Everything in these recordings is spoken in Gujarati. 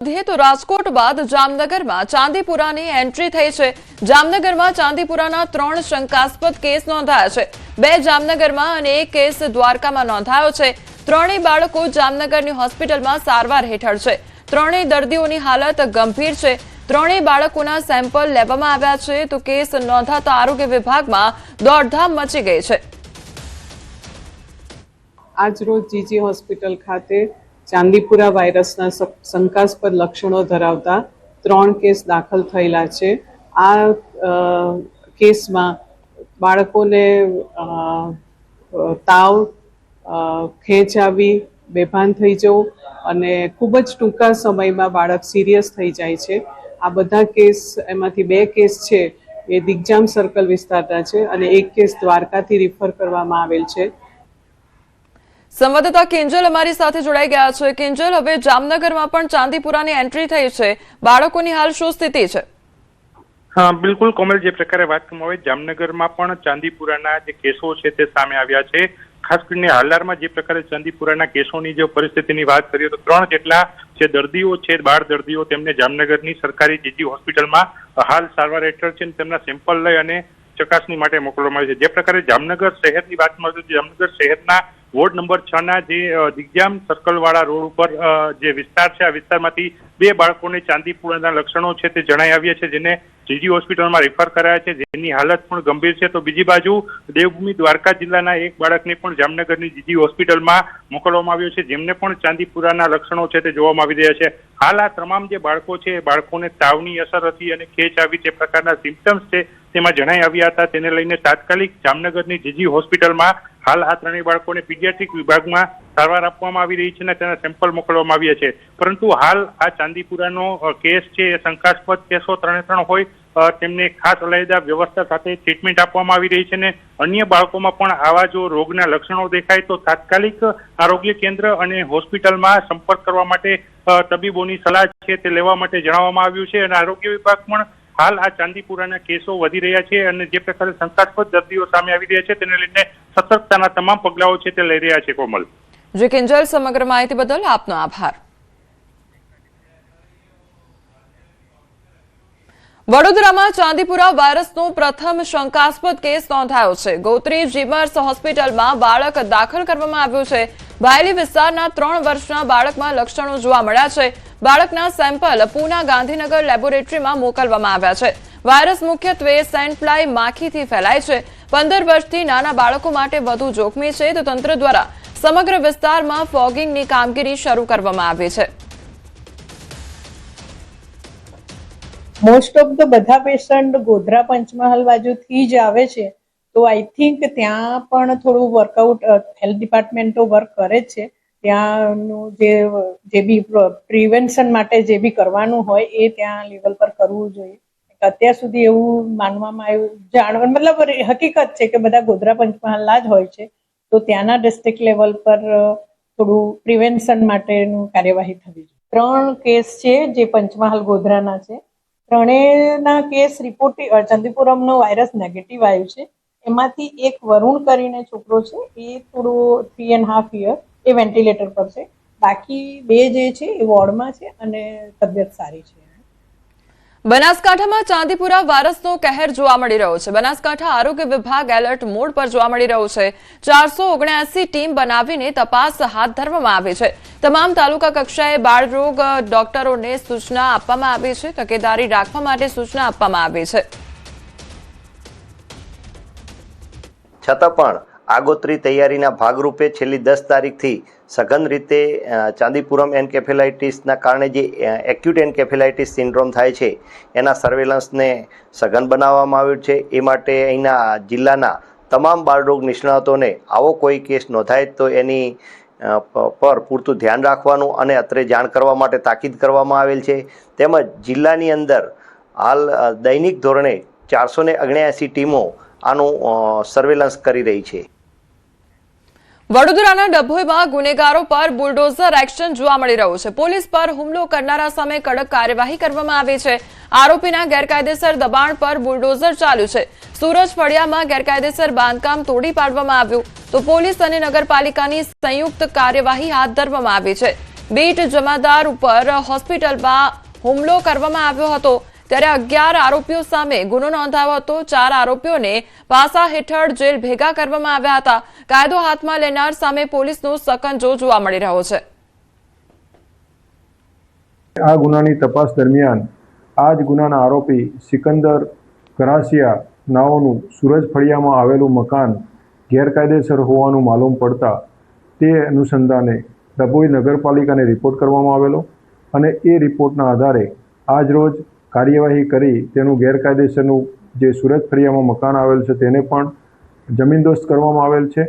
तो राजकोट बाद जामनगर में चांदीपुरानी एंट्री थई छे। जामनगर में चांदीपुराना 3 शंकास्पद केस नोंधाया छे। 2 जामनगर में अने 1 केस द्वारका में नोंधायो छे। 3 बाळको जामनगरनी होस्पिटल में सारवार हेठळ छे। 3 दर्दीओनी हालत गंभीर छे। 3 बाळकोना सेम्पल लेवामां आव्या छे तो केस नोंधाता आरोग्य विभाग में दौड़धाम मची गई छे। आज रोज जीजी होस्पिटल खाते चांदीपुरा वायरसना शंकास्पद लक्षणों धरावता 3 केस दाखल थयेला छे। आ केस में बाळकोने ताव, खेंच आवी, बेभान थई जवुं अने खूब ज टूंका समय में बाळक सीरियस थई जाय छे। आ बधा केस एमांथी 2 केस छे ए दिग्जाम सर्कल विस्तारना छे अने 1 केस द्वारकाथी रिफर करवामां आवेल छे। संवाददाता किंजल अमारी साथे जोड़ाई गया है। किंजल, हवे जामनगर में पण चांदीपुरानी एंट्री थई छे, बाळकोनी हाल शुं स्थिति छे? हाँ बिल्कुल कोमल, जे प्रकारे बात करवामां आवे जामनगर में पण चांदीपुराना जे केसो छे ते सामे आव्या छे। खास करीने हालदारमां जे प्रकारे चांदीपुराना केसोनी जो परिस्थितिनी वात करीए तो 3 जेटला जे दर्दीओ छे, 12 दर्दीओ तेमने जामनगरनी सरकारी जीजी होस्पिટલમાં हाल सारवार हेठळ छे। तेमना सेम्पल लई अने चकासणी माटे मोकलवामां आवे छे। जे प्रकारे जामनगर शहेरनी वात करीए तो जामनगर शहेरना वोर्ड नंबर 6 ना जे दिग्जाम सर्कल वाळा रोड पर जे विस्तार छे, आ विस्तारमांथी 2 बाळकोने चांदीपुराना लक्षणों छे ते जणाई आव्या छे, जेने जीजी होस्पिટલમાં रिफर कराया छे, जेनी हालत पण गंभीर छे। तो बीजी बाजु देवभूमि द्वारका जिल्लाना 1 बाळकने पण जामनगरनी जीजी होस्पिટલમાં मोकलवामां आव्यो छे, जेमने पण चांदीपुराना लक्षणों छे ते जोवामां आवी रह्या छे। हाल आ तमाम जे बाळको छे बाळकोने तावनी असर हती अने खेच आवी ते प्रकारना सिम्पटम्स छे तेमां जणाई आव्या हता। तेने लईने तात्कालिक जामनगरनी जीजी होस्पिટલમાં हाल आ 3 बाळकोने पीडियाट्रिक विभागमां सारवार आपवामां आवी रही छे अने तेना सेम्पल मोकलवामां आव्या छे। परंतु हाल आ चांदीपुरानो केस छे शंकास्पद केसो 3 होय तेमने खास अलैदा व्यवस्था साथे ट्रीटमेंट आपवामां आवी रही छे ने अन्य बाळकोमां पण आवा जो रोगना लक्षणों देखाय तो तात्कालिक आरोग्य केन्द्र अने होस्पिટલમાં संपर्क करवा माटे तबीबोनी सलाह छे ते लेवा माटे जणाववामां आव्युं छे अने आरोग्य विभाग पण हाल आ चांदीपुराना केसो वधी रह्या छे अने जे प्रकारे शंकास्पद दर्दीओ सामे आवी रह्या छे तेने लईने सतर्कताना तमाम पगलाओ छे ते लई रह्या छे। कोमल जी किंजल, समग्र माहिती बदल आपनो आभार। वडोदराમાં ચાંદીપુરા વાયરસનો પ્રથમ શંકાસ્પદ કેસ નોંધાયો છે। ગોત્રી જીમર્સ હોસ્પિટલમાં બાળક દાખલ કરવામાં આવ્યું છે। વાયલી વિસ્તારના 3 વર્ષના બાળકમાં લક્ષણો જોવા મળ્યા છે। બાળકના સેમ્પલ પૂના ગાંધીનગર લેબોરેટરીમાં મોકલવામાં આવ્યા છે। વાયરસ મુખ્યત્વે સેન્ટ ફ્લાય માખીથી ફેલાય છે। 15 વર્ષથી નાના બાળકો માટે વધુ જોખમી છે તો તંત્ર દ્વારા સમગ્ર વિસ્તારમાં ફોગિંગની કામગીરી શરૂ કરવામાં આવી છે। મોસ્ટ ઓફ ધ બધા પેશન્ટ ગોધરા પંચમહાલ બાજુથી જ આવે છે, તો આઈ થિંક ત્યાં પણ થોડું વર્કઆઉટ હેલ્થ ડિપાર્ટમેન્ટો વર્ક કરે છે। ત્યાંનું જે બી પ્રિવેન્શન માટે જે બી કરવાનું હોય એ ત્યાં લેવલ પર કરવું જોઈએ। અત્યાર સુધી એવું માનવામાં આવ્યું, મતલબ હકીકત છે કે બધા ગોધરા પંચમહાલના જ હોય છે, તો ત્યાંના ડિસ્ટ્રિક્ટ લેવલ પર થોડું પ્રિવેન્શન માટેનું કાર્યવાહી થવી જોઈએ। 3 કેસ છે જે પંચમહાલ ગોધરાના છે। 3ના કેસ રિપોર્ટ ચાંદીપુરમનો વાયરસ નેગેટિવ આવ્યું છે। એમાંથી એક વરુણ કરીને છોકરો છે, એ થોડો 3.5 યર એ વેન્ટિલેટર પર છે। બાકી 2 જે છે એ વોર્ડમાં છે અને તબિયત સારી છે। બનાસકાંઠામાં ચાંદીપુરા વાયરસનો કહેર જોવા મળી રહ્યો છે। બનાસકાંઠા આરોગ્ય વિભાગ એલર્ટ મોડ પર જોવા મળી રહ્યું છે। 479 ટીમ બનાવીને તપાસ હાથ ધરવામાં આવી છે। તમામ તાલુકા કક્ષાએ બાળરોગ ડોક્ટરોને સૂચના આપવામાં આવી છે। તકેદારી રાખવા માટે સૂચના આપવામાં આવી છે। છતાં પણ આગોતરી તૈયારીના ભાગરૂપે છેલ્લી 10 તારીખથી સઘન રીતે ચાંદીપુરમ એન્કેફેલાઇટિસના કારણે જે એક્યુટ એન્કેફેલાઇટિસ સિન્ડ્રોમ થાય છે એના સર્વેલન્સને સઘન બનાવવામાં આવ્યું છે। એ માટે અહીંના જિલ્લાના તમામ બાળરોગ નિષ્ણાતોને આવો કોઈ કેસ નોંધાય તો એની પર પૂરતું ધ્યાન રાખવાનું અને અત્રે જાણ કરવા માટે તાકીદ કરવામાં આવેલ છે। તેમજ જિલ્લાની અંદર હાલ દૈનિક ધોરણે 479 ટીમો આનું સર્વેલન્સ કરી રહી છે। વડોદરાના ડભોઈમાં ગુનેગારો પર બુલડોઝર એક્શન જોવા મળી રહ્યું છે। પોલીસ પર હુમલો કરનારા સામે કડક કાર્યવાહી કરવામાં આવી છે। આરોપીના ગેરકાયદેસર દબાણ પર બુલડોઝર ચાલ્યું છે। સુરજ ફળિયામાં ગેરકાયદેસર બાંધકામ તોડી પાડવામાં આવ્યું તો પોલીસ અને નગરપાલિકાની સંયુક્ત કાર્યવાહી હાથ ધરવામાં આવી છે। બીટ જમાદાર ઉપર હોસ્પિટલમાં હુમલો કરવામાં આવ્યો હતો ત્યારે 11 આરોપીઓ સામે ગુનો નોંધાયો હતો। 4 આરોપીઓને પાસા હેઠળ જેલ ભેગા કરવામાં આવ્યા હતા। કાયદો હાથમાં લેનાર સામે પોલીસનો સકંજો જોવા મળી રહ્યો છે। આ ગુનાની તપાસ દરમિયાન આ જ ગુનાના આરોપી સિકંદર કરાસિયા નાઓનું સુરજ ફળિયામાં આવેલું મકાન ગેરકાયદેસર હોવાનું માલુમ પડતા તે અનુસંધાને ડભોઈ નગરપાલિકાને રિપોર્ટ કરવામાં આવેલો અને એ રિપોર્ટના આધારે આજરોજ કાર્યવાહી કરી તેનું ગેરકાયદેસરનું જે સુરજ ફળિયામાં મકાન આવેલ છે તેને પણ જમીનદોસ્ત કરવામાં આવેલ છે।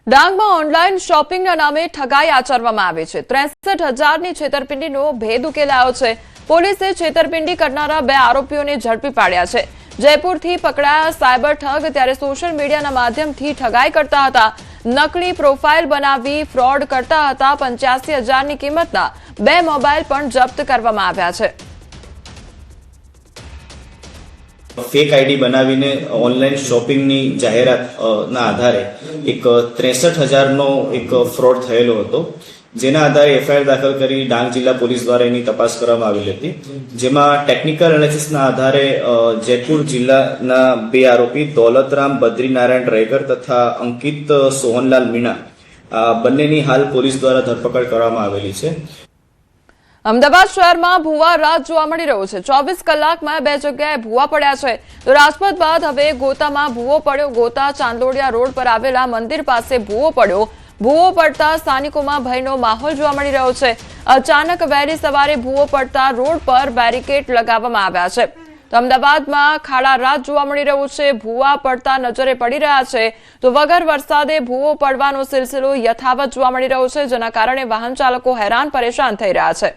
ડાંગમાં ઓનલાઈન શોપિંગના નામે ઠગાઈ આચરવામાં આવે છે। 63,000ની છેતરપિંડીનો ભેદ ઉકેલાયો છે। પોલીસે છેતરપિંડી કરનારા 2 આરોપીઓને ઝડપી પાડ્યા છે। જયપુરથી પકડાયા સાયબર ઠગ ત્યારે સોશિયલ મીડિયાના માધ્યમથી ઠગાઈ કરતા હતા। નકલી પ્રોફાઇલ બનાવી ફ્રોડ કરતા હતા। 85,000ની કિંમતના 2 મોબાઈલ પણ જપ્ત કરવામાં આવ્યા છે। ફેક આઈડી બનાવીને ઓનલાઈન શોપિંગની જાહેરાતના આધારે એક 63,000નો એક ફ્રોડ થયેલો હતો, જેના આધારે એફઆઈઆર દાખલ કરી ડાંગ જિલ્લા પોલીસ દ્વારા એની તપાસ કરવામાં આવેલી હતી, જેમાં ટેકનિકલ એનાલિસિસના આધારે જયપુર જિલ્લાના 2 આરોપી દોલતરામ બદ્રીનારાયણ રેગર તથા અંકિત સોહનલાલ મીણા બંનેની હાલ પોલીસ દ્વારા ધરપકડ કરવામાં આવેલી છે। અમદાવાદ શહેરમાં ભૂવા રાત જોવા મળી રહ્યો છે। 24 કલાકમાં 2 જગ્યાએ ભૂવા પડ્યા છે તો રાજપથ બાદ હવે ગોતામાં ભૂવો પડ્યો। ગોતા ચાંદલોડિયા રોડ પર આવેલા મંદિર પાસે ભૂવો પડ્યો। ભૂવો પડતા સ્થાનિકોમાં ભયનો માહોલ જોવા મળી રહ્યો છે। અચાનક વહેલી સવારે ભૂવો પડતા રોડ પર બેરિકેડ લગાવવામાં આવ્યા છે તો અમદાવાદમાં ખાડા રાત જોવા મળી રહ્યું છે। ભૂવા પડતા નજરે પડી રહ્યા છે તો વગર વરસાદે ભૂવો પડવાનો સિલસિલો યથાવત જોવા મળી રહ્યો છે, જેના કારણે વાહન ચાલકો હેરાન પરેશાન થઈ રહ્યા છે।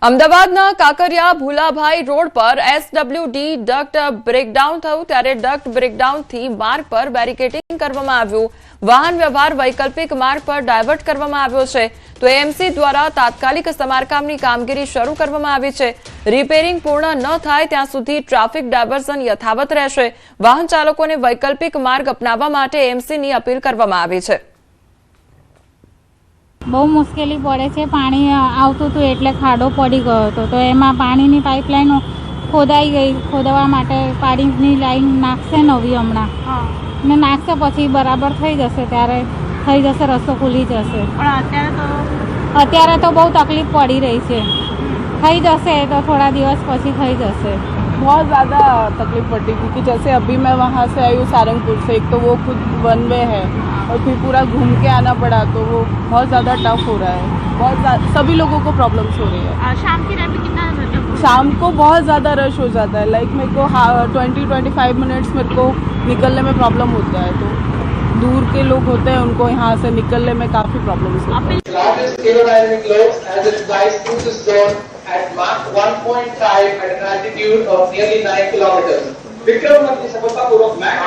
અમદાવાદના કાકરિયા ભુલાભાઈ રોડ પર એસડબ્લ્યુડી ડક્ટ બ્રેકડાઉન થયું ત્યારે ડક્ટ બ્રેકડાઉનથી માર્ગ પર બેરિકેડિંગ કરવામાં આવ્યું। વાહન વ્યવહાર વૈકલ્પિક માર્ગ પર ડાયવર્ટ કરવામાં આવ્યો છે તો એએમસી દ્વારા તાત્કાલિક સમારકામની કામગીરી શરૂ કરવામાં આવી છે। રિપેરિંગ પૂર્ણ ન થાય ત્યાં સુધી ટ્રાફિક ડાયવર્ઝન યથાવત રહેશે। વાહન ચાલકોને વૈકલ્પિક માર્ગ અપનાવવા માટે એએમસીની અપીલ કરવામાં આવી છે। બહુ મુશ્કેલી પડે છે। પાણી આવતું હતું એટલે ખાડો પડી ગયો હતો તો એમાં પાણીની પાઇપલાઇન ખોદાઈ ગઈ। ખોદવા માટે પાણીની લાઈન નાખશે નવી હમણાં ને નાખશે પછી બરાબર થઈ જશે, ત્યારે થઈ જશે, રસ્તો ખુલી જશે। પણ અત્યારે તો બહુ તકલીફ પડી રહી છે। થઈ જશે તો થોડા દિવસ પછી થઈ જશે। बहुत ज़्यादा तकलीफ पड़ती क्योंकि जैसे अभी मैं वहाँ से आई हूँ सारंगपुर से, एक तो वो खुद वन वे है और फिर पूरा घूम के आना पड़ा तो वो बहुत ज़्यादा टफ हो रहा है। बहुत सभी लोगों को प्रॉब्लम्स हो रही है। शाम की टाइम में कितना शाम को बहुत ज़्यादा रश हो जाता है। लाइक मेरे को 20-25 मिनट्स मेरे को निकलने में प्रॉब्लम होता है, तो दूर के लोग होते हैं उनको यहाँ से निकलने में काफ़ी प्रॉब्लम्स होती है। at Mach 1.5 at an altitude of nearly 9 kilometers. Vikram अपनी सफलतापूर्वक मैक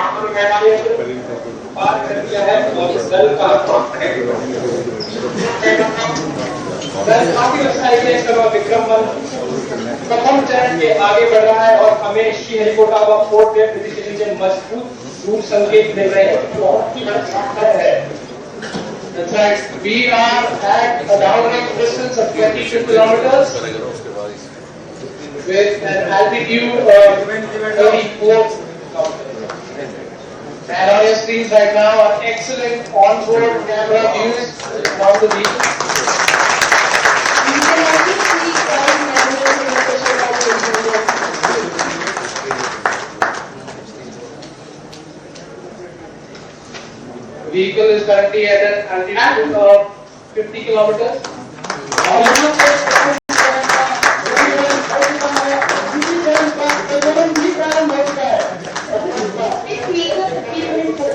पार कर लिया है और इस दल का काफी अच्छा है इसका विक्रम प्रथम चरण के आगे बढ़ रहा है और हमें श्री हरिकोटा व फोर्ट में प्रतिनिधि मजबूत दूर संकेत मिल रहे हैं। बहुत ही बड़ा है। That's right. We are at a downrange distance of 22 kilometers with an altitude of 34 kilometers. And on your screens right now are excellent onboard camera views from the vehicle. Vehicle is currently at an altitude of 50 kilometers.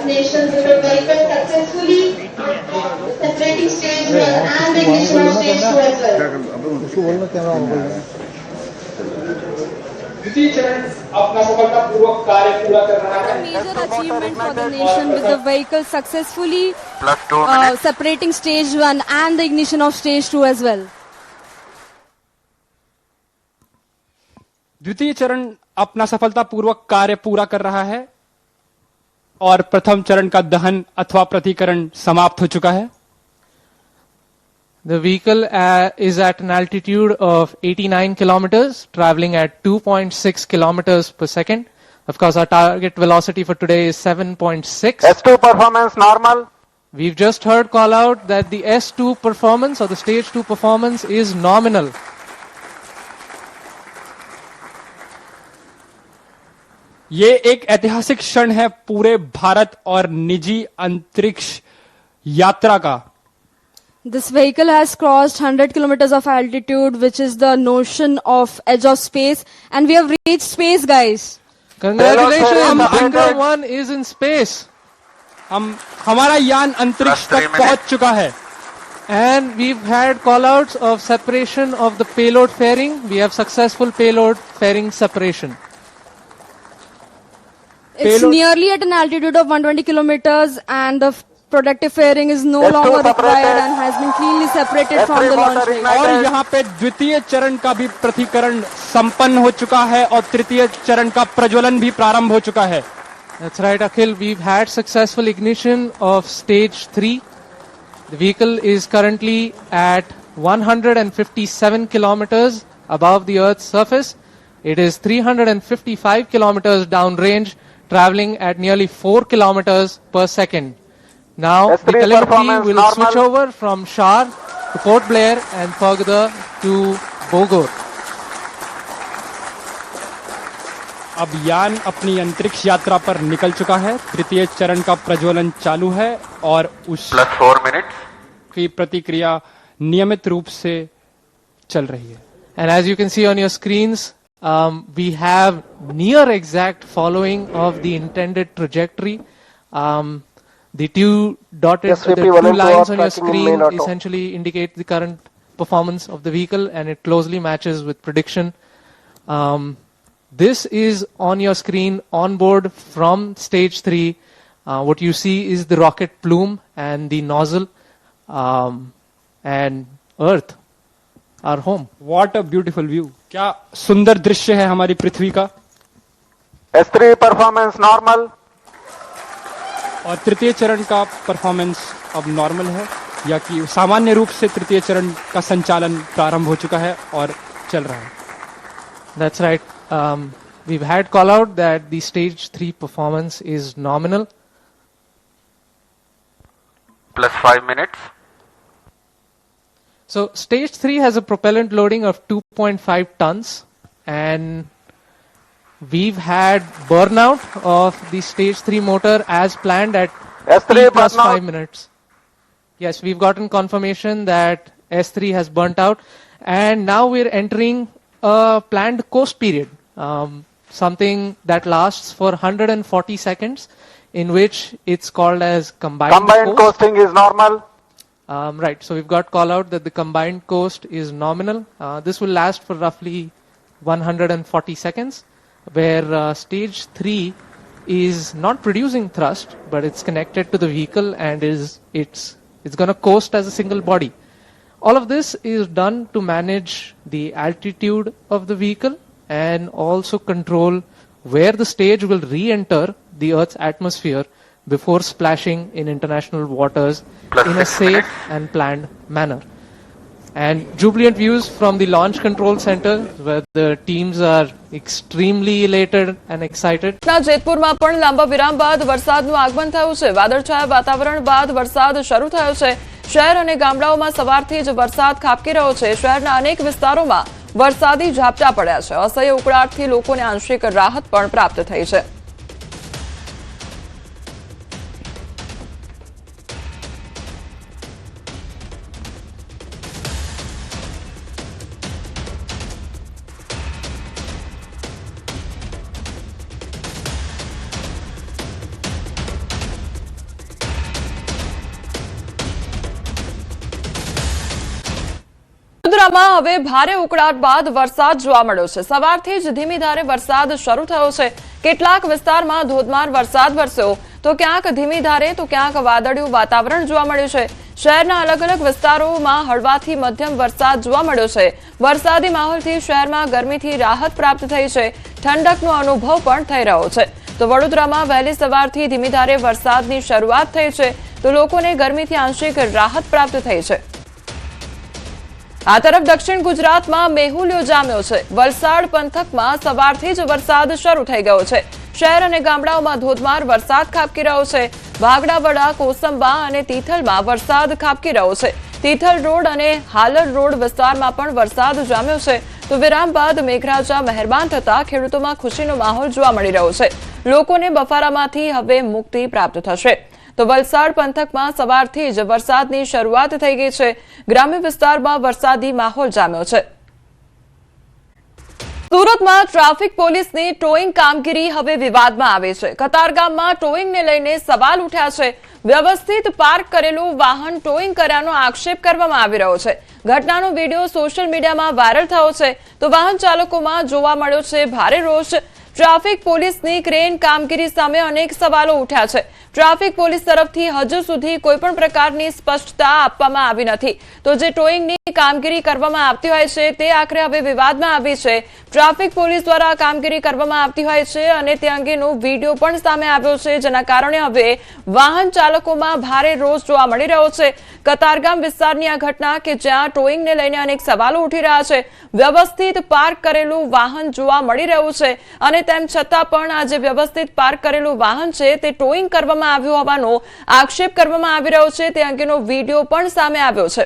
Nation with a vehicle successfully separating stage 1 and ignition of stage 2 as well. द्वितीय चरण अपना सफलतापूर्वक कार्य पूरा कर रहा है। Major achievement for the nation with the vehicle successfully separating stage 1 and the ignition of stage 2 as well. द्वितीय चरण अपना सफलतापूर्वक कार्य पूरा कर रहा है। और प्रथम चरण का दहन अथवा पृथक्करण समाप्त हो चुका है। The vehicle is at an altitude of 89 kilometers, traveling at 2.6 kilometers per second. Of course, our target velocity for today is 7.6. S2 performance normal. We've just heard call out that the S2 performance or the stage 2 performance is nominal. ये एक ऐतिहासिक क्षण है पूरे भारत और निजी अंतरिक्ष यात्रा का। This vehicle has crossed 100 kilometers of altitude, which is the notion of edge of space, and we have reached space, guys. Congratulations, Vikram 1 is in space. हमारा यान अंतरिक्ष तक पहुंच चुका है। And we've had callouts of separation of the payload fairing. We have successful payload fairing separation. It's nearly at an altitude of 120 kilometers, and the protective fairing is no longer required and has been cleanly separated from the launch vehicle. और यहाँ पे द्वितीय चरण का भी पृथक्करण संपन्न हो चुका है और तृतीय चरण का प्रज्वलन भी प्रारंभ हो चुका है। That's right, Akhil. We've had successful ignition of stage 3. The vehicle is currently at 157 kilometers above the Earth's surface. It is 355 kilometers downrange, traveling at nearly 4 kilometers per second. Now, the telemetry will switch over from Shar to Port Blair and further to Bogor. अब यान अपनी अंतरिक्ष यात्रा पर निकल चुका है। तृतीय चरण का प्रज्वलन चालू है और उस +4 minutes की प्रतिक्रिया नियमित रूप से चल रही है। And as you can see on your screens, we have near exact following of the intended trajectory. The two lines on your screen essentially indicate the current performance of the vehicle, and it closely matches with prediction. This is on your screen on board from stage 3. What you see is the rocket plume and the nozzle, and Earth, our home. What a beautiful view! क्या सुंदर दृश्य है हमारी पृथ्वी का। S3 performance normal. और तृतीय चरण का परफॉर्मेंस अब नॉर्मल है, या कि सामान्य रूप से तृतीय चरण का संचालन प्रारंभ हो चुका है और चल रहा है। That's right. We've had call out that the stage 3 performance is nominal. +5 minutes. So stage 3 has a propellant loading of 2.5 tons, and we've had burnout of the stage 3 motor as planned at S3 plus burnout. 5 minutes. Yes, we've gotten confirmation that S3 has burnt out, and now we're entering a planned coast period, something that lasts for 140 seconds, in which it's called as combined coasting is normal. Right, so we've got call out that the combined coast is nominal. This will last for roughly 140 seconds, where stage 3 is not producing thrust, but it's connected to the vehicle and it's going to coast as a single body. All of this is done to manage the altitude of the vehicle and also control where the stage will re-enter the Earth's atmosphere before splashing in international waters in a safe and planned manner. And jubilant views from the Launch Control Center, where the teams are extremely elated and excited. જેતપુરમાં પણ લાંબા વિરામ બાદ વરસાદનું આગમન થયું છે। વાદળછાયા વાતાવરણ બાદ વરસાદ શરૂ થયો છે। શહેર અને ગામડાઓમાં સવારથી જ વરસાદ ખાબકી રહ્યો છે। શહેરના અનેક વિસ્તારોમાં વરસાદી ઝાપટા પડ્યા છે। અસહ્ય ઉકળાટથી લોકોને આંશિક રાહત પણ પ્રાપ્ત થઈ છે। વડોદરામાં હવે ભારે ઉકળાટ બાદ વરસાદ જોવા મળ્યો છે। સવારથી જ ધીમી ધારે વરસાદ શરૂ થયો છે। કેટલાક વિસ્તારમાં ધોધમાર વરસાદ વરસ્યો, તો ક્યાંક ધીમી ધારે તો ક્યાંક વાદળિયું વાતાવરણ જોવા મળ્યું છે। શહેરના અલગ અલગ વિસ્તારોમાં હળવાથી મધ્યમ વરસાદ જોવા મળ્યો છે। વરસાદી માહોલથી શહેરમાં ગરમીથી રાહત પ્રાપ્ત થઈ છે। ઠંડકનો અનુભવ પણ થઈ રહ્યો છે। તો વડોદરામાં વહેલી સવારથી ધીમી ધારે વરસાદની શરૂઆત થઈ છે તો લોકોને ગરમીથી આંશિક રાહત પ્રાપ્ત થઈ છે। આ તરફ દક્ષિણ ગુજરાતમાં મેહુલિયો જામ્યો છે। વલસાડ પંથકમાં સવારથી જ વરસાદ શરૂ થઈ ગયો છે। શહેર અને ગામડાઓમાં ધોધમાર વરસાદ ખાબકી રહ્યો છે। ભાગડાવડા, કોસંબા અને તિથલમાં વરસાદ ખાબકી રહ્યો છે। તિથલ રોડ અને હાલર રોડ વિસ્તારમાં પણ વરસાદ જામ્યો છે તો વિરામ બાદ મેઘરાજા મહેરબાન થતા ખેડૂતોમાં ખુશીનો માહોલ જોવા મળી રહ્યો છે। લોકોને બફારામાંથી હવે મુક્તિ પ્રાપ્ત થશે। તો વલસાડ પંથકમાં સવારથી જ વરસાદની શરૂઆત થઈ ગઈ છે। ગ્રામ્ય વિસ્તારમાં વરસાદી માહોલ જામ્યો છે। સુરતમાં ટ્રાફિક પોલીસની ટોઈંગ કામગીરી હવે વિવાદમાં આવી છે। કતારગામમાં ટોઈંગને લઈને સવાલ ઉઠ્યા છે। વ્યવસ્થિત પાર્ક કરેલું વાહન ટોઈંગ કર્યાનો આક્ષેપ કરવામાં આવી રહ્યો છે। ઘટનાનો વિડીયો સોશિયલ મીડિયામાં વાયરલ થયો છે તો વાહન ચાલકોમાં જોવા મળ્યો છે ભારે રોષ। ટ્રાફિક પોલીસની ક્રેન કામગીરી સામે અનેક સવાલો ઉઠ્યા છે। ટ્રાફિક પોલીસ તરફથી હજુ સુધી કોઈપણ પ્રકારની સ્પષ્ટતા આપવામાં આવી નથી તો જે ટોઈંગની કામગીરી કરવામાં આવતી હોય છે તે આખરે હવે વિવાદમાં આવી છે। ટ્રાફિક પોલીસ દ્વારા કામગીરી કરવામાં આવતી હોય છે અને તે અંગેનો વિડીયો પણ સામે આવ્યો છે જેના કારણે હવે વાહન ચાલકોમાં ભારે રોષ જોવા મળી રહ્યો છે। કતારગામ વિસ્તારની આ ઘટના કે જ્યાં ટોઈંગને લઈને અનેક સવાલો ઉઠી રહ્યા છે। વ્યવસ્થિત પાર્ક કરેલું વાહન જોવા મળી રહ્યું છે અને તેમ છતાં પણ આ જે વ્યવસ્થિત પાર્ક કરેલું વાહન છે તે ટોઈંગ કરવામાં આવ્યું હોવાનો આક્ષેપ કરવામાં આવી રહ્યો છે તે અંગેનો વિડીયો પણ સામે આવ્યો છે।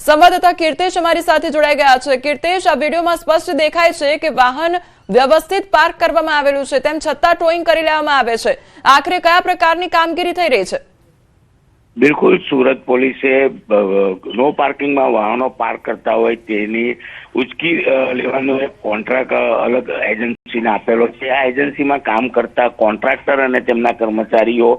સંવાદદાતા કીર્તેશ અમારી સાથે જોડાઈ ગયા છે। કીર્તેશ, આ વિડીયોમાં સ્પષ્ટ દેખાય છે કે વાહન વ્યવસ્થિત પાર્ક કરવામાં આવેલું છે તેમ છતાં ટોઈંગ કરી લેવામાં આવે છે। આખરે કયા પ્રકારની કામગીરી થઈ રહી છે? બિલકુલ, સુરત પોલીસે નો પાર્કિંગમાં વાહનો પાર્ક કરતા હોય તેની ઉચકી લેવાનો એક કોન્ટ્રાક્ટ અલગ એજન્સીને આપેલો છે। આ એજન્સીમાં કામ કરતા કોન્ટ્રાક્ટર અને તેમના કર્મચારીઓ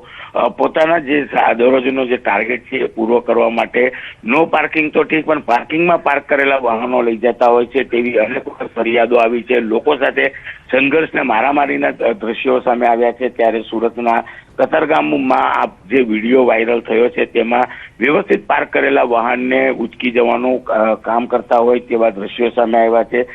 પોતાના જે દરરોજનો જે ટાર્ગેટ છે એ પૂરો કરવા માટે નો પાર્કિંગ તો ઠીક પણ પાર્કિંગમાં પાર્ક કરેલા વાહનો લઈ જતા હોય છે તેવી અનેક વખત ફરિયાદો આવી છે। લોકો સાથે સંઘર્ષ ને મારામારીના દ્રશ્યો સામે આવ્યા છે। ત્યારે સુરતના કતારગામમાં આ જે વિડીયો વાયરલ થયો છે તેમાં વ્યવસ્થિત પાર્ક કરેલા વાહનને ઉચકી જવાનું કામ કરતા હોય તેવા દ્રશ્યો સામે આવ્યા છે।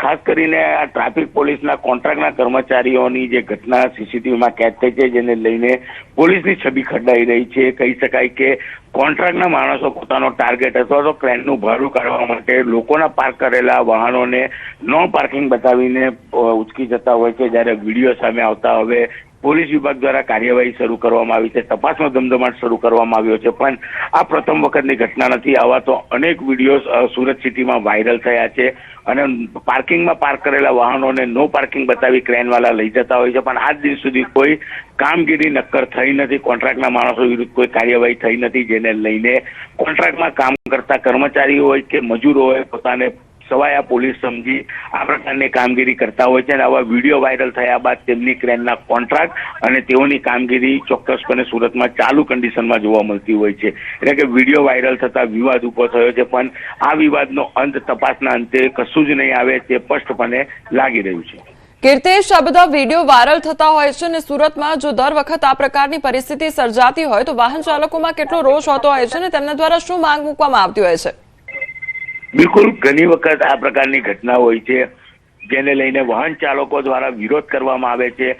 ખાસ કરીને આ ટ્રાફિક પોલીસના કોન્ટ્રાક્ટના કર્મચારીઓની જે ઘટના સીસીટીવીમાં કેદ થઈ છે જેને લઈને પોલીસની છબી ખરડાઈ રહી છે। કહી શકાય કે કોન્ટ્રાક્ટના માણસો પોતાનો ટાર્ગેટ અથવા તો ક્રેનનું ભાડું કાઢવા માટે લોકોના પાર્ક કરેલા વાહનોને નો પાર્કિંગ બતાવીને ઉચકી જતા હોય છે। જ્યારે વિડીયો સામે આવતા હવે પોલીસ વિભાગ દ્વારા કાર્યવાહી શરૂ કરવામાં આવી છે। તપાસનો ધમધમાટ શરૂ કરવામાં આવ્યો છે પણ આ પ્રથમ વખતની ઘટના નથી। આવા તો અનેક વિડીયો સુરત સિટીમાં વાયરલ થયા છે અને પાર્કિંગમાં પાર્ક કરેલા વાહનોને નો પાર્કિંગ બતાવી ક્રેનવાળા લઈ જતા હોય છે પણ આજ દિન સુધી કોઈ કામગીરી નક્કર થઈ નથી। કોન્ટ્રાક્ટના માણસો વિરુદ્ધ કોઈ કાર્યવાહી થઈ નથી જેને લઈને કોન્ટ્રાક્ટમાં કામ કરતા કર્મચારીઓ હોય કે મજૂરો હોય પોતાને સવાયા પોલીસ સમજી આ પ્રકારની કામગીરી કરતા હોય છે અને આવા વિડીયો વાયરલ થયા બાદ તેમની ક્રેનના કોન્ટ્રાક્ટ અને તેઓની કામગીરી ચોક્કસપણે સુરતમાં ચાલુ કન્ડિશનમાં જોવા મળતી હોય છે। એટલે કે વિડીયો વાયરલ થતા વિવાદ ઉભો થયો છે પણ આ વિવાદનો અંત તપાસના અંતે કશું જ નહીં આવે તે સ્પષ્ટપણે લાગી રહ્યું છે। કીર્તેશ, આ બધા વિડીયો વાયરલ થતા હોય છે અને સુરતમાં જો દર વખત આ પ્રકારની પરિસ્થિતિ સર્જાતી હોય તો વાહન ચાલકોમાં કેટલો રોષ હોતો હોય છે અને તેમના દ્વારા શું માંગ મૂકવામાં આવતી હોય છે? બિલકુલ, ઘણી વખત આ પ્રકારની ઘટના હોય છે જેને લઈને વાહન ચાલકો દ્વારા વિરોધ કરવામાં આવે છે।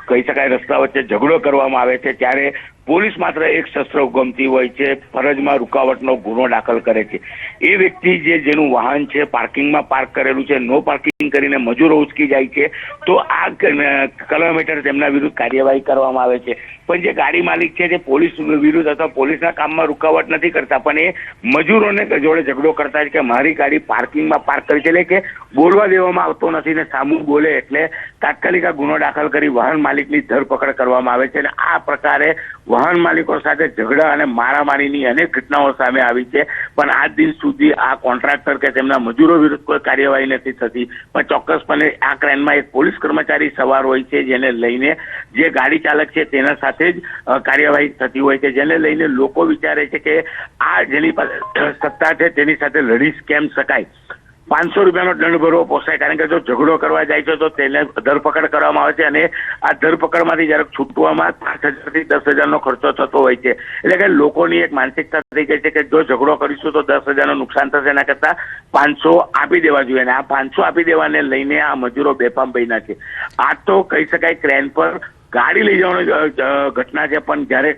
કહી શકાય રસ્તા વચ્ચે ઝઘડો કરવામાં આવે છે ત્યારે પોલીસ માત્ર એક શસ્ત્ર ઉગમતી હોય છે, ફરજમાં રૂકાવટનો ગુનો દાખલ કરે છે। એ વ્યક્તિ જેનું વાહન છે પાર્કિંગમાં પાર્ક કરેલું છે નો પાર્કિંગ કરીને મજૂરો ઉચકી જાય છે તો આ કિલોમીટર તેમના વિરુદ્ધ કાર્યવાહી કરવામાં આવે છે પણ જે ગાડી માલિક છે તે પોલીસ વિરુદ્ધ અથવા પોલીસના કામમાં રૂકાવટ નથી કરતા પણ એ મજૂરોને જોડે ઝઘડો કરતા છે કે મારી ગાડી પાર્કિંગમાં પાર્ક કરી છે એટલે કે બોલવા દેવામાં આવતો નથી ને સામું બોલે એટલે તાત્કાલિક આ ગુનો દાખલ કરી વાહન માલિકની ધરપકડ કરવામાં આવે છે અને આ પ્રકારે વાહન માલિકો સાથે ઝઘડા અને મારામારીની અનેક ઘટનાઓ સામે આવી છે પણ આજ દિન સુધી આ કોન્ટ્રાક્ટર કે તેમના મજૂરો વિરુદ્ધ કોઈ કાર્યવાહી નથી થતી પણ ચોક્કસપણે આ ક્રેનમાં એક પોલીસ કર્મચારી સવાર હોય છે જેને લઈને જે ગાડી ચાલક છે તેના સાથે જ કાર્યવાહી થતી હોય છે જેને લઈને લોકો વિચારે છે કે આ જેની સત્તા છે તેની સાથે લડી કેમ શકાય। 500 રૂપિયાનો દંડ ભરવો પોસાય, કારણ કે જો ઝઘડો કરવા જાય છે તો તેને ધરપકડ કરવામાં આવે છે અને આ ધરપકડમાંથી જ્યારે છૂટવામાં 5,000 થી 10,000નો ખર્ચો થતો હોય છે. એટલે કે લોકોની એક માનસિકતા થઈ ગઈ છે કે જો ઝઘડો કરીશું તો 10,000નું નુકસાન થશે, એના કરતા 500 આપી દેવા જોઈએ. અને આ 500 આપી દેવાને લઈને આ મજૂરો બેફામ બન્યા છે. આ તો કહી શકાય ક્રેન પર ગાડી લઈ જવાની ઘટના છે, પણ જયારે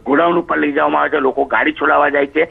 ગોડાઉન ઉપર લઈ જવામાં આવે છે, લોકો ગાડી છોડાવવા જાય છે,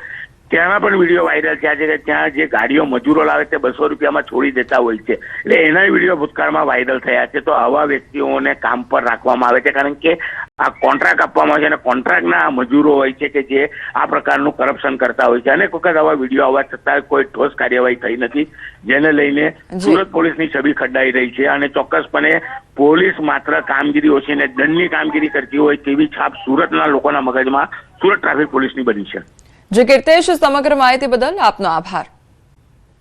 ત્યાંના પણ વિડીયો વાયરલ થયા છે કે ત્યાં જે ગાડીઓ મજૂરો લાવે તે 200 રૂપિયામાં છોડી દેતા હોય છે. એટલે એના વિડીયો ભૂતકાળમાં વાયરલ થયા છે. તો આવા વ્યક્તિઓને કામ પર રાખવામાં આવે છે, કારણ કે આ કોન્ટ્રાક્ટ આપવામાં આવે છે અને કોન્ટ્રાક્ટના મજૂરો હોય છે કે જે આ પ્રકારનું કરપ્શન કરતા હોય છે. અનેક વખત આવા વિડીયો આવવા છતાં કોઈ ઠોસ કાર્યવાહી થઈ નથી, જેને લઈને સુરત પોલીસની છબી ખડાઈ રહી છે. અને ચોક્કસપણે પોલીસ માત્ર કામગીરી ઓછી ને દંડની કામગીરી કરતી હોય તેવી છાપ સુરતના લોકોના મગજમાં સુરત ટ્રાફિક પોલીસની બની છે. જે કીર્તેશ, સમગ્ર માહિતી બદલ આપનો આભાર.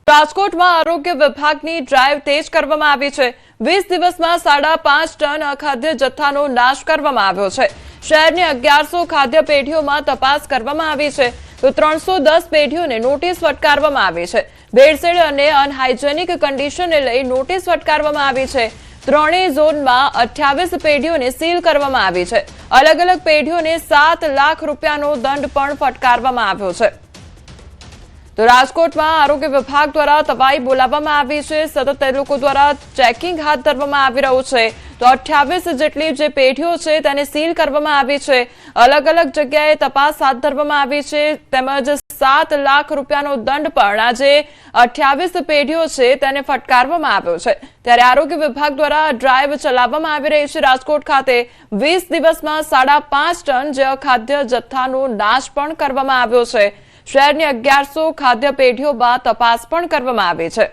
રાજકોટમાં આરોગ્ય વિભાગની ડ્રાઈવ તેજ કરવામાં આવી છે. 20 દિવસમાં 5.5 ટન અખાદ્ય જથ્થાનો નાશ કરવામાં આવ્યો છે. શહેરની 1100 ખાદ્ય પેઢીઓમાં તપાસ કરવામાં આવી છે તો 310 પેઢીઓને નોટિસ ફટકારવામાં આવી છે. ભેળસેળ અને અનહાઇજેનિક કન્ડિશનને લઈ નોટિસ ફટકારવામાં આવી છે. ત્રણેય ઝોનમાં 28 પેઢીઓને સીલ કરવામાં આવી છે. અલગ અલગ પેઢીઓને 7 લાખ રૂપિયાનો દંડ પણ ફટકારવામાં આવ્યો છે. તો રાજકોટમાં આરોગ્ય વિભાગ દ્વારા તવાઈ બોલાવવામાં આવી છે. સતત તે લોકો દ્વારા ચેકિંગ હાથ ધરવામાં આવી રહ્યું છે. તો 28 જેટલી જે પેઢીઓ છે તેને સીલ કરવામાં આવી છે. અલગ અલગ જગ્યાએ તપાસ હાથ ધરવામાં આવી છે. તેમજ 7 લાખ રૂપિયાનો દંડ પણ આજે 28 પેઢીઓ છે તેને ફટકારવામાં આવ્યો છે. ત્યારે આરોગ્ય વિભાગ દ્વારા ડ્રાઈવ ચલાવવામાં આવી રહી છે. રાજકોટ ખાતે 20 દિવસમાં 5.5 ટન જે અખાદ્ય જથ્થાનો નાશ પણ કરવામાં આવ્યો છે. શહેરની 1100 ખાદ્ય પેઢીઓમાં તપાસ પણ કરવામાં આવી છે.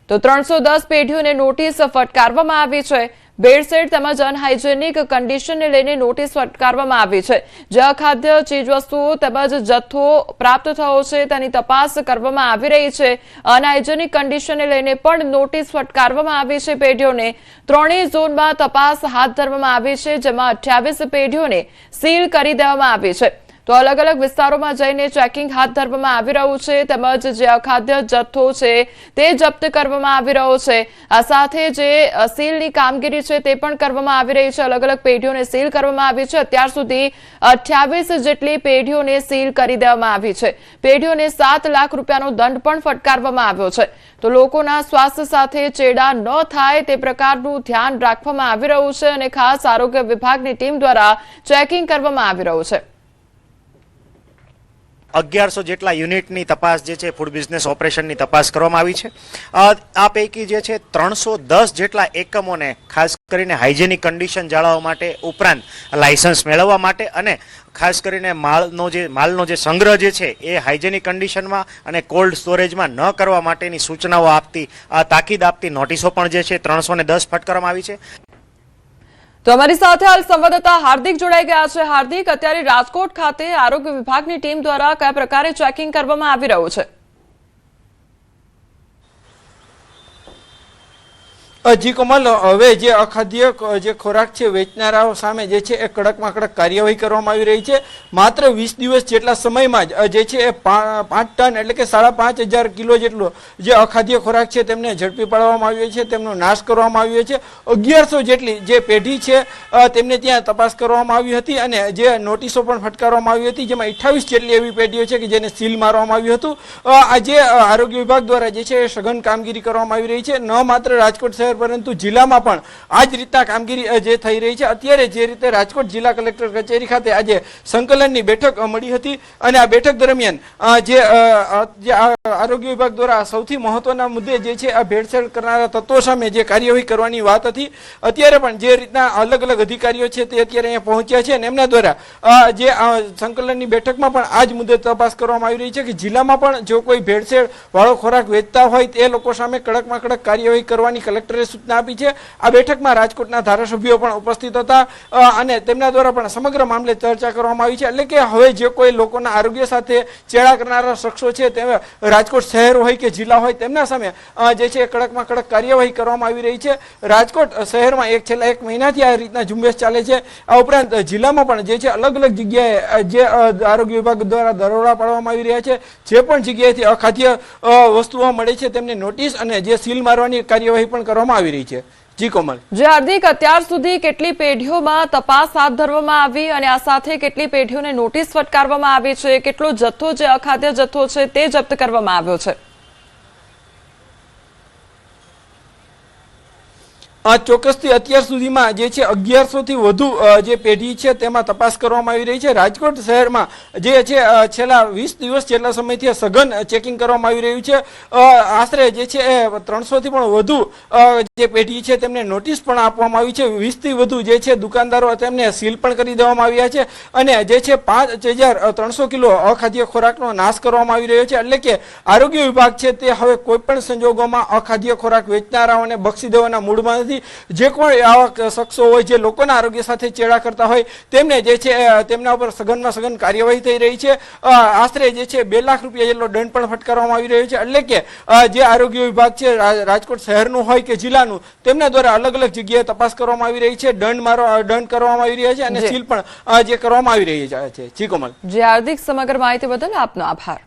તો 310 પેઢીઓને નોટિસ ફટકારવામાં આવી છે. ભેળસેળ તેમજ અનહાઇજેનિક કન્ડિશનને લઈને નોટિસ ફટકારવામાં આવી છે. જે અખાદ્ય ચીજવસ્તુઓ તેમજ જથ્થો પ્રાપ્ત થયો છે તેની તપાસ કરવામાં આવી રહી છે. અનહાઇજેનિક કન્ડિશનને લઈને પણ નોટિસ ફટકારવામાં આવી છે. પેઢીઓને ત્રણેય ઝોનમાં તપાસ હાથ ધરવામાં આવી છે, જેમાં 28 પેઢીઓને સીલ કરી દેવામાં આવી છે. તો અલગ અલગ વિસ્તારોમાં જઈને ચેકિંગ હાથ ધરવામાં આવી રહ્યું છે. તેમજ જે અખાદ્ય જથ્થો છે તે જપ્ત કરવામાં આવી રહ્યો છે. આ સાથે જે સીલની કામગીરી છે તે પણ કરવામાં આવી રહી છે. અલગ અલગ પેઢીઓને સીલ કરવામાં આવી છે. અત્યાર સુધી 28 જેટલી પેઢીઓને સીલ કરી દેવામાં આવી છે. પેઢીઓને 7 લાખ રૂપિયાનો દંડ પણ ફટકારવામાં આવ્યો છે. તો લોકોના સ્વાસ્થ્ય સાથે ચેડા ન થાય તે પ્રકારનું ધ્યાન રાખવામાં આવી રહ્યું છે અને ખાસ આરોગ્ય વિભાગની ટીમ દ્વારા ચેકિંગ કરવામાં આવી રહ્યું છે. 1100 જેટલા યુનિટની તપાસ જે છે ફૂડ બિઝનેસ ઓપરેશનની તપાસ કરવામાં આવી છે. આ પૈકી જે છે 310 જેટલા એકમોને ખાસ કરીને હાઇજેનિક કન્ડિશન જાળવવા માટે ઉપરાંત લાયસન્સ મેળવવા માટે અને ખાસ કરીને માલનો જે સંગ્રહ જે છે એ હાઇજેનિક કન્ડિશનમાં અને કોલ્ડ સ્ટોરેજમાં ન કરવા માટેની સૂચનાઓ આપતી તાકીદ આપતી નોટિસો પણ જે છે 310 ફટકારવામાં આવી છે. તો અમારી સાથે હાલ સંવાદદાતા હાર્દિક જોડાઈ ગયા છે. હાર્દિક, અત્યારે રાજકોટ ખાતે આરોગ્ય વિભાગની ટીમ દ્વારા કયા પ્રકારે ચેકિંગ કરવામાં આવી રહ્યું છે? જી કમલ, હવે જે અખાદ્ય જે ખોરાક છે વેચનારાઓ સામે જે છે એ કડકમાં કડક કાર્યવાહી કરવામાં આવી રહી છે. માત્ર 20 દિવસ જેટલા સમયમાં જ જે છે એ 5 ટન એટલે કે 5,500 કિલો જેટલો જે અખાદ્ય ખોરાક છે તેમને ઝડપી પાડવામાં આવ્યો છે, તેમનો નાશ કરવામાં આવ્યો છે. 1100 જેટલી જે પેઢી છે તેમને ત્યાં તપાસ કરવામાં આવી હતી અને જે નોટિસો પણ ફટકારવામાં આવી હતી, જેમાં 28 જેટલી એવી પેઢીઓ છે કે જેને સીલ મારવામાં આવ્યું હતું. આજે આરોગ્ય વિભાગ દ્વારા જે છે એ સઘન કામગીરી કરવામાં આવી રહી છે. ન માત્ર રાજકોટ શહેર પરંતુ જિલ્લામાં પણ આ જ રીતના કામગીરી જે થઈ રહી છે. અત્યારે જે રીતે રાજકોટ જિલ્લા કલેક્ટર કચેરી ખાતે આજે સંકલનની બેઠક મળી હતી અને આ બેઠક દરમિયાન જે આરોગ્ય વિભાગ દ્વારા સૌથી મહત્વના મુદ્દે જે છે આ ભેળસેળ કરનારા તત્વો સામે જે કાર્યવાહી કરવાની વાત હતી, અત્યારે પણ જે રીતના અલગ અલગ અધિકારીઓ છે તે અત્યારે અહીંયા પહોંચ્યા છે અને એમના દ્વારા જે સંકલનની બેઠકમાં પણ આ જ મુદ્દે તપાસ કરવામાં આવી રહી છે કે જિલ્લામાં પણ જો કોઈ ભેળસેળ વાળો ખોરાક વેચતા હોય તે લોકો સામે કડકમાં કડક કાર્યવાહી કરવાની કલેક્ટરે કલેક્ટરે સૂચના આપી છે. આ બેઠકમાં રાજકોટના ધારાસભ્યો પણ ઉપસ્થિત હતા અને તેમના દ્વારા પણ સમગ્ર મામલે ચર્ચા કરવામાં આવી છે. એટલે કે હવે જે કોઈ લોકોના આરોગ્ય સાથે ચેડા કરનારા શખ્સો છે તે રાજકોટ શહેર હોય કે જિલ્લા હોય તેમના સામે જે છે કડકમાં કડક કાર્યવાહી કરવામાં આવી રહી છે. રાજકોટ શહેરમાં છેલ્લા 1 મહિનાથી આ રીતના ઝુંબેશ ચાલે છે. આ ઉપરાંત જિલ્લામાં પણ જે છે અલગ અલગ જગ્યાએ જે આરોગ્ય વિભાગ દ્વારા દરોડા પાડવામાં આવી રહ્યા છે. જે પણ જગ્યાએથી અખાદ્ય વસ્તુઓ મળે છે તેમને નોટિસ અને જે સીલ મારવાની કાર્યવાહી પણ કરવામાં આવી રહી છે. જી કોમલ. જે હાર્દિક, અત્યાર સુધી કેટલી પેઢીઓમાં તપાસ હાથ ધરવામાં આવી અને આ સાથે કેટલી પેઢીઓને નોટિસ ફટકારવામાં આવી છે, કેટલો જથ્થો જે અખાદ્ય જથ્થો છે તે જપ્ત કરવામાં આવ્યો છે? ચોક્કસથી અત્યાર સુધીમાં જે છે 1100 થી વધુ જે પેઢી છે તેમાં તપાસ કરવામાં આવી રહી છે. રાજકોટ શહેરમાં જે છે છેલ્લા 20 દિવસ જેટલા સમયથી સઘન ચેકિંગ કરવામાં આવી રહ્યું છે. આશરે જે છે 300 થી પણ વધુ જે પેઢી છે તેમને નોટિસ પણ આપવામાં આવી છે. 20 થી વધુ જે છે દુકાનદારો તેમને સીલ પણ કરી દેવામાં આવ્યા છે અને જે છે 5300 કિલો અખાદ્ય ખોરાકનો નાશ કરવામાં આવી રહ્યો છે. એટલે કે આરોગ્ય વિભાગ છે તે હવે કોઈ પણ સંજોગોમાં અખાદ્ય ખોરાક વેચનારાઓને બક્ષી દેવાના મૂડમાં નથી. જે કોઈ આવા શખ્સો હોય જે લોકોના આરોગ્ય સાથે ચેડા કરતા હોય તેમને જે છે તેમના ઉપર સઘનમાં સઘન કાર્યવાહી થઈ રહી છે. આશરે જે છે 2 લાખ રૂપિયા જેટલો દંડ પણ ફટકારવામાં આવી રહ્યો છે. એટલે કે જે આરોગ્ય વિભાગ છે રાજકોટ શહેરનું હોય કે જિલ્લાનું તેમના દ્વારા અલગ અલગ જગ્યાએ તપાસ કરવામાં આવી રહી છે, દંડ કરવામાં આવી રહ્યા છે અને સીલ પણ જે કરવામાં આવી રહી છે. જી કોમલ. જે હાર્દિક, સમગ્ર માહિતી બદલ આપનો આભાર.